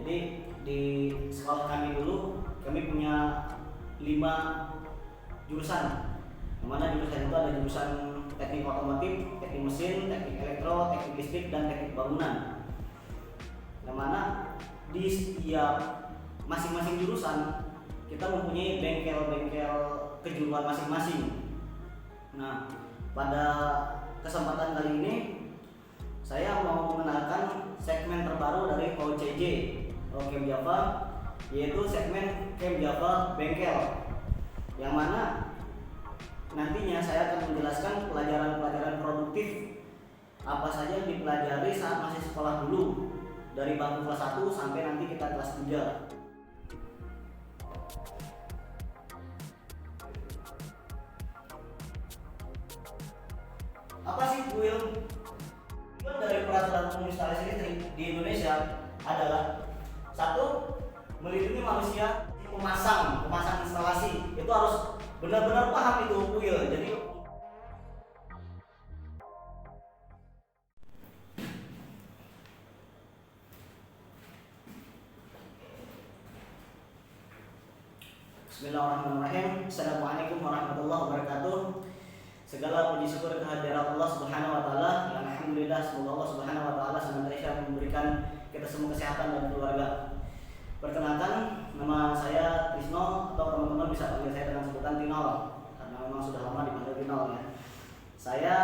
Jadi di sekolah kami dulu kami punya 5 jurusan, yang mana jurusan itu ada jurusan teknik otomotif, teknik mesin, teknik elektro, teknik listrik, dan teknik bangunan. Yang mana di setiap masing-masing jurusan kita mempunyai bengkel-bengkel kejuruan masing-masing. Nah, pada kesempatan kali ini saya mau mengenalkan segmen terbaru dari OCJ Camp Java, yaitu segmen Camp Java Bengkel, yang mana nantinya saya akan menjelaskan pelajaran-pelajaran produktif apa saja yang dipelajari saat masih sekolah dulu, dari bangku kelas 1 sampai nanti kita kelas 3. Apa sih kuil? Tujuan dari peraturan umum instalasi listrik di Indonesia adalah: 1. Melindungi manusia. Pemasang instalasi itu harus benar-benar paham itu kuil. Jadi Bismillahirrahmanirrahim. Assalamualaikum warahmatullahi wabarakatuh. Segala puji syukur kehadirat Allah Subhanahu wa taala. Alhamdulillah, semoga Allah Subhanahu wa taala senantiasa memberikan kita semua kesehatan dan keluarga. Perkenalkan, nama saya Trisno, atau teman-teman bisa panggil saya dengan sebutan Tinol, karena memang sudah lama dipanggil Tinol ya. Saya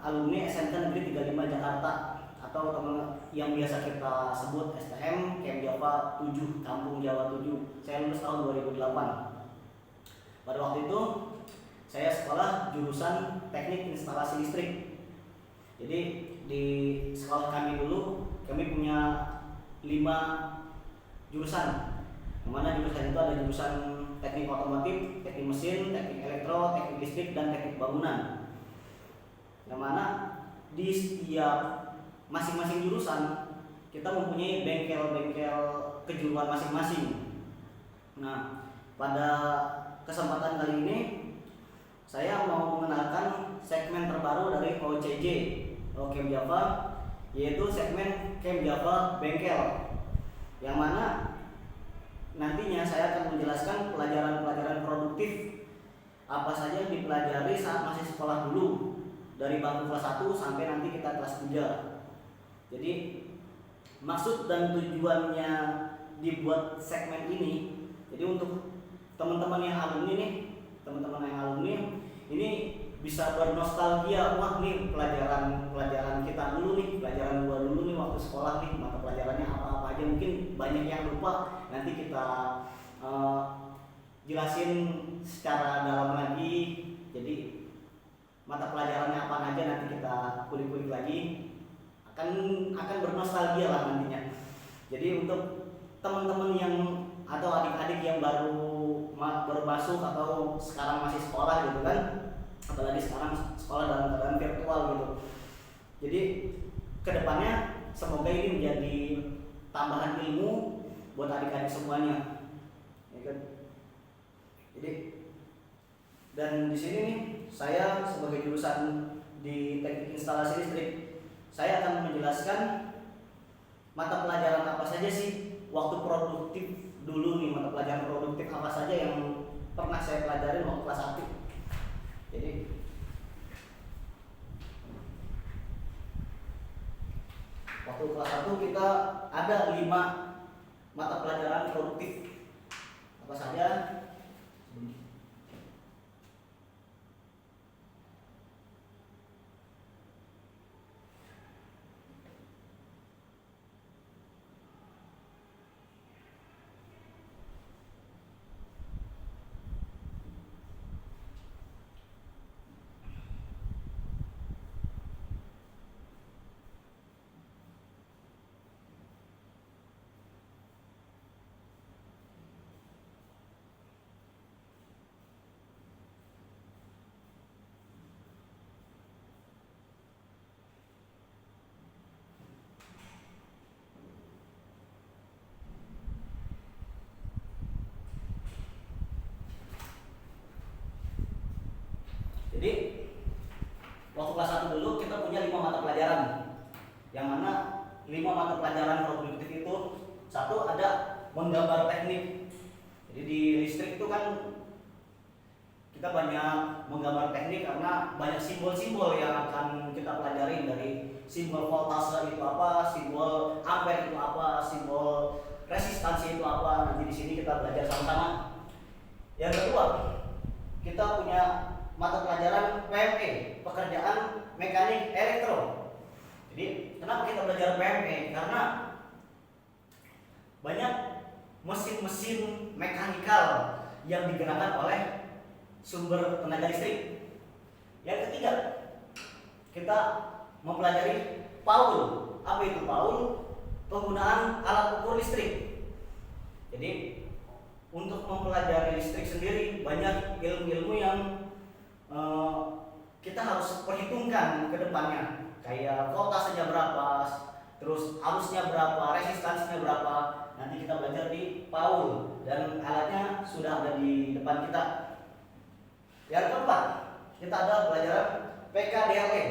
alumni SMK Negeri 35 Jakarta, atau teman yang biasa kita sebut STM Camp Java 7, Kampung Jawa 7. Saya lulus tahun 2008. Pada waktu itu saya sekolah jurusan teknik instalasi listrik. Jadi di sekolah kami dulu kami punya 5 jurusan, yang mana jurusan itu ada jurusan teknik otomotif, teknik mesin, teknik elektro, teknik listrik, dan teknik bangunan. Yang mana di setiap masing-masing jurusan kita mempunyai bengkel-bengkel kejuruan masing-masing. Nah, pada kesempatan kali ini saya mau mengenalkan segmen terbaru dari OCJ Camp Java, yaitu segmen Camp Java Bengkel, yang mana nantinya saya akan menjelaskan pelajaran-pelajaran produktif apa saja yang dipelajari saat masih sekolah dulu, dari bangku kelas 1 sampai nanti kita kelas 3. Jadi maksud dan tujuannya dibuat segmen ini, jadi untuk teman-teman yang alumni ini bisa bernostalgia. Wah, nih pelajaran kita dulu nih, pelajaran gua dulu nih waktu sekolah nih, mata pelajarannya apa-apa aja. Mungkin banyak yang lupa, nanti kita jelasin secara dalam lagi. Jadi mata pelajarannya apa aja nanti kita kulik-kulik lagi, akan bernostalgia lah nantinya. Jadi untuk teman-teman yang atau adik-adik yang baru masuk atau sekarang masih sekolah gitu kan, apalagi sekarang sekolah dalam keadaan virtual gitu. Jadi kedepannya semoga ini menjadi tambahan ilmu buat adik-adik semuanya, ya kan? Jadi dan di sini nih saya sebagai jurusan di teknik instalasi listrik, saya akan menjelaskan mata pelajaran apa saja sih waktu produktif dulu nih, mata pelajaran produktif apa saja yang pernah saya pelajari waktu kelas 1. Jadi waktu kelas 1 kita ada 5 mata pelajaran produktif. Apa saja? Jadi waktu kelas 1 dulu kita punya 5 mata pelajaran, yang mana 5 mata pelajaran produktif itu: 1. satu ada menggambar teknik. Jadi di listrik itu kan kita banyak menggambar teknik karena banyak simbol-simbol yang akan kita pelajari, dari simbol voltase itu apa, simbol ampere itu apa, simbol resistansi itu apa. Nanti di sini kita belajar sama-sama. Yang kedua, kita punya mata pelajaran PME, pekerjaan mekanik elektro. Jadi kenapa kita belajar PME? Karena banyak mesin-mesin mekanikal yang digerakkan oleh sumber tenaga listrik. Yang ketiga, kita mempelajari Paul. Apa itu Paul? Penggunaan alat ukur listrik. Jadi untuk mempelajari listrik sendiri banyak ilmu-ilmu yang kita harus perhitungkan ke depannya, kayak voltasenya berapa, terus arusnya berapa, resistansinya berapa. Nanti kita belajar di Paul dan alatnya sudah ada di depan kita. Yang keempat, kita ada pelajaran PKDLE,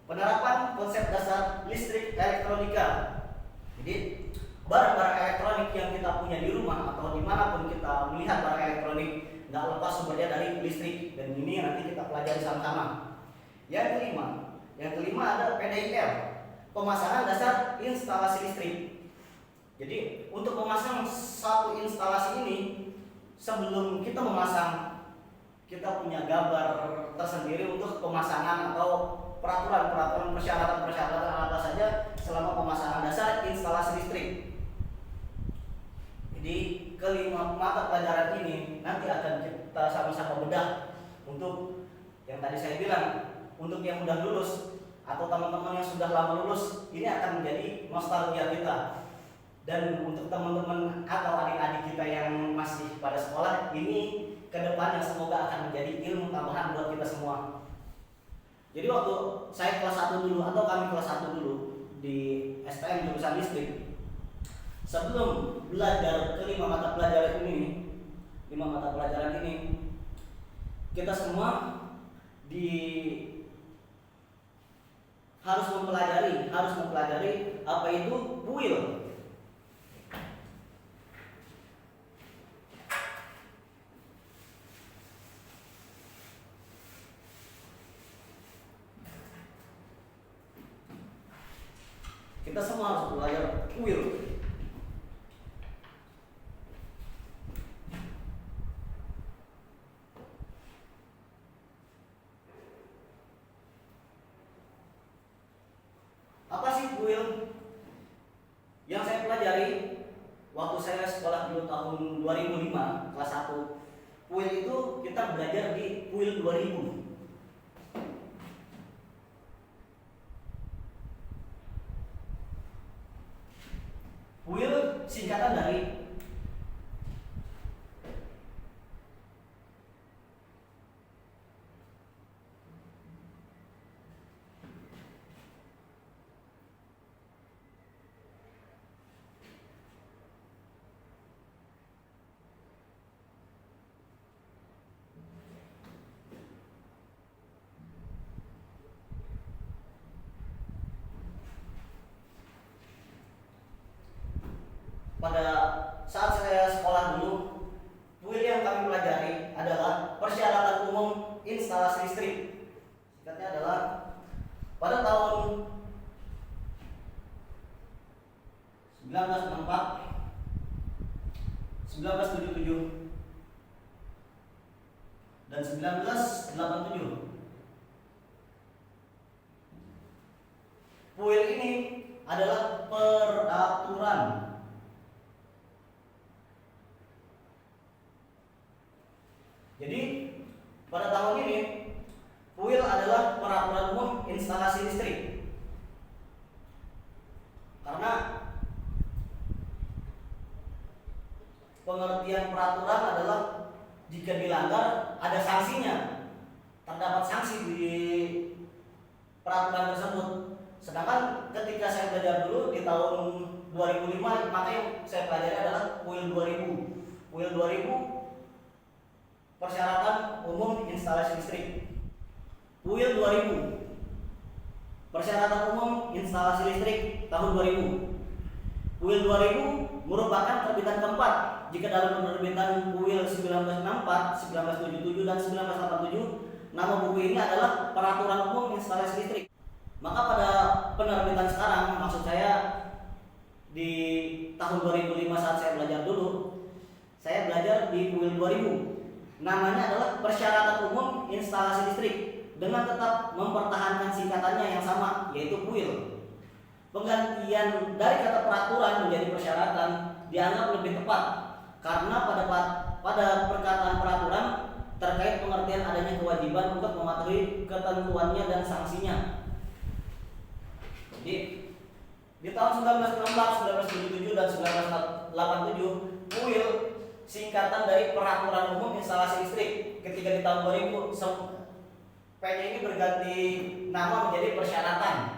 penerapan konsep dasar listrik elektronika. Jadi barang-barang elektronik yang kita punya di rumah atau dimanapun kita melihat barang elektronik, nggak lepas sumbernya dari listrik, dan ini nanti kita pelajari sama-sama. Yang kelima ada PDIL, pemasangan dasar instalasi listrik. Jadi untuk memasang satu instalasi ini, sebelum kita memasang, kita punya gambar tersendiri untuk pemasangan atau peraturan persyaratan apa saja selama pemasangan dasar instalasi listrik. Jadi kelima mata pelajaran ini nanti akan kita sama-sama bedah. Untuk yang tadi saya bilang, untuk yang sudah lulus atau teman-teman yang sudah lama lulus, ini akan menjadi nostalgia kita. Dan untuk teman-teman atau adik-adik kita yang masih pada sekolah, ini ke depannya semoga akan menjadi ilmu tambahan buat kita semua. Jadi waktu saya kelas 1 dulu atau kami kelas 1 dulu di STM jurusan listrik, sebelum belajar kelima mata pelajaran ini, kita semua harus mempelajari apa itu buil. Kita semua harus belajar kuil. Apa sih kuil? Yang saya pelajari waktu saya sekolah dulu tahun 2005 kelas 1. Kuil itu kita belajar di kuil 2000. Kuil singkatan dari pada saat saya sekolah dulu, kuil yang kami pelajari adalah persyaratan umum instalasi listrik. Singkatnya adalah pada tahun 1964, 1977, dan 1987. Kuil ini adalah peraturan. Jadi pada tahun ini kuil adalah peraturan umum instalasi listrik. Karena pengertian peraturan adalah jika dilanggar ada sanksinya. Terdapat sanksi di peraturan tersebut. Sedangkan ketika saya belajar dulu di tahun 2005, maka yang saya pelajari adalah kuil 2000. Kuil 2000 persyaratan umum instalasi listrik. Kuil 2000 persyaratan umum instalasi listrik tahun 2000. PUIL 2000 merupakan terbitan keempat jika dalam penerbitan PUIL 1964, 1977 dan 1987 nama buku ini adalah Peraturan Umum Instalasi Listrik. Maka pada penerbitan sekarang, maksud saya di tahun 2005 saat saya belajar dulu, saya belajar di PUIL 2000. Namanya adalah Persyaratan Umum Instalasi Listrik dengan tetap mempertahankan singkatannya yang sama, yaitu PUIL. Penggantian dari kata peraturan menjadi persyaratan dianggap lebih tepat karena pada perkataan peraturan terkait pengertian adanya kewajiban untuk mematuhi ketentuannya dan sanksinya. Jadi di tahun 1966, 1977 dan 1987 PUIL singkatan dari Peraturan Umum Instalasi Listrik. Ketika di tahun 2000 P-nya ini berganti nama menjadi persyaratan.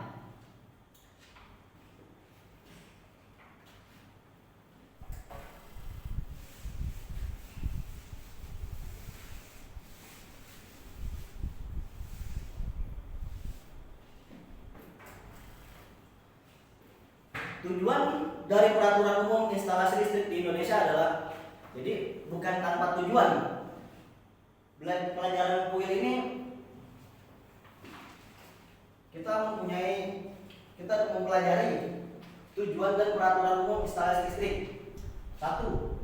Tujuan dari Peraturan Umum Instalasi Listrik di Indonesia adalah, jadi bukan tanpa tujuan. Pelajaran PUIL ini kita mempelajari tujuan dan Peraturan Umum Instalasi Listrik. 1.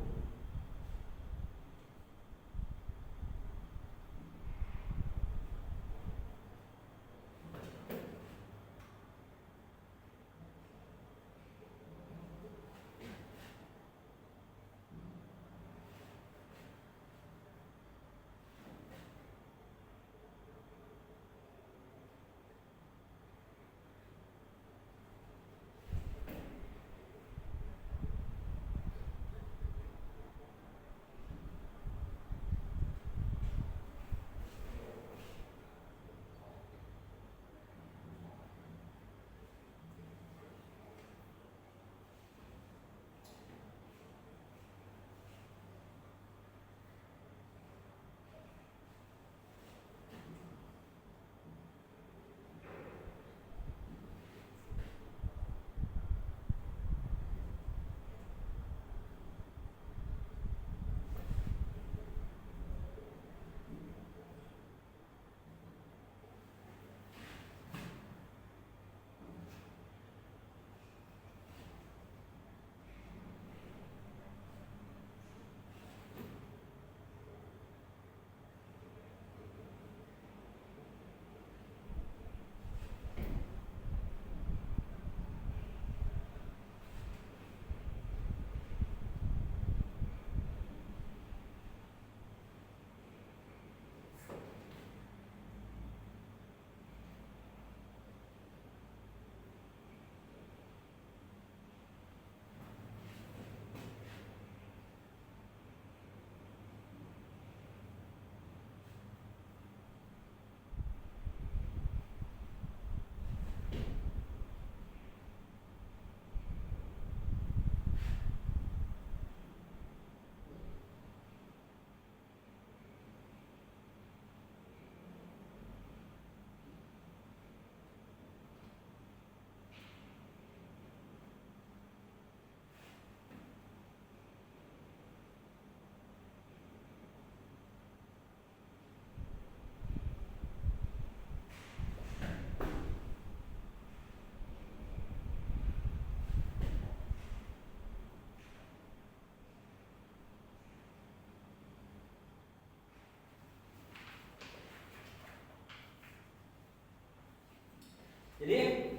Jadi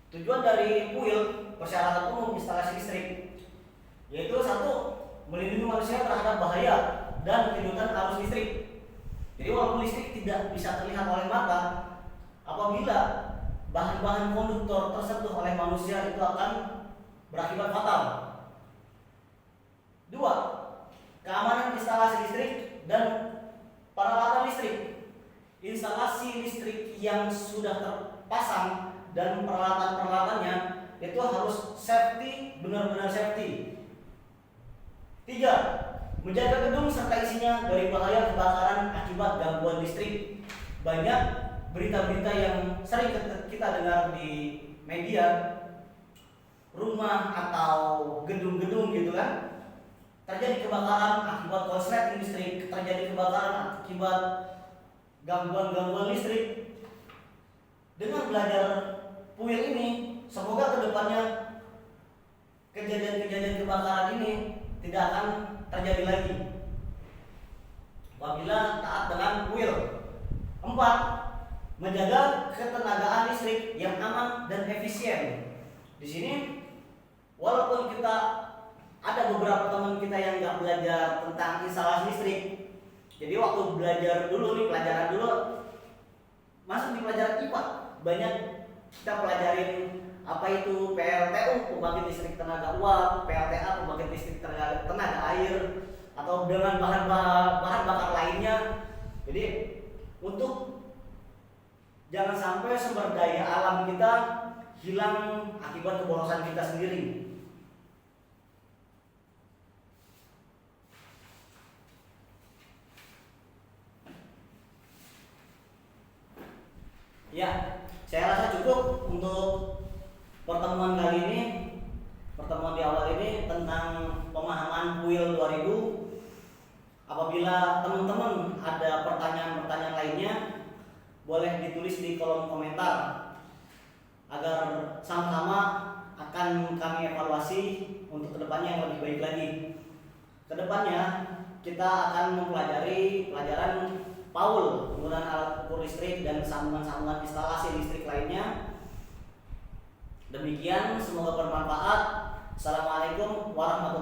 tujuan dari PUIL, Persyaratan Umum Instalasi Listrik, yaitu 1. Melindungi manusia terhadap bahaya dan kejutan arus listrik. Jadi walaupun listrik tidak bisa terlihat oleh mata, apabila bahan-bahan konduktor tersentuh oleh manusia itu akan berakibat fatal. 2. Keamanan instalasi listrik dan peralatan listrik. Instalasi listrik yang sudah terpasang dan peralatan-peralatannya itu harus safety, benar-benar safety. 3. Menjaga gedung serta isinya dari bahaya kebakaran akibat gangguan listrik. Banyak berita-berita yang sering kita dengar di media rumah atau gedung-gedung gitu kan, terjadi kebakaran akibat korsleting listrik, terjadi kebakaran akibat gangguan-gangguan listrik. Dengan belajar PUIL ini, semoga kedepannya kejadian-kejadian kebakaran ini tidak akan terjadi lagi apabila taat dengan PUIL. 4. Menjaga ketenagaan listrik yang aman dan efisien. Di sini, walaupun kita ada beberapa teman kita yang nggak belajar tentang instalasi listrik, jadi waktu belajar dulu nih, pelajaran dulu masuk di pelajaran IPA, banyak kita pelajarin apa itu PLTU, pembangkit listrik tenaga uap, PLTA, pembangkit listrik tenaga air, atau dengan bahan bakar lainnya. Jadi untuk jangan sampai sumber daya alam kita hilang akibat keborosan kita sendiri. Ya, saya rasa cukup untuk pertemuan kali ini. Pertemuan di awal ini tentang pemahaman PUIL 2000. Apabila teman-teman ada pertanyaan-pertanyaan lainnya, boleh ditulis di kolom komentar agar sama-sama akan kami evaluasi untuk kedepannya yang lebih baik lagi. Kedepannya kita akan mempelajari pelajaran PAUL, penggunaan alat ukur listrik dan sambungan-sambungan instalasi listrik lainnya. Demikian, semoga bermanfaat. Assalamualaikum warahmatullahi wabarakatuh.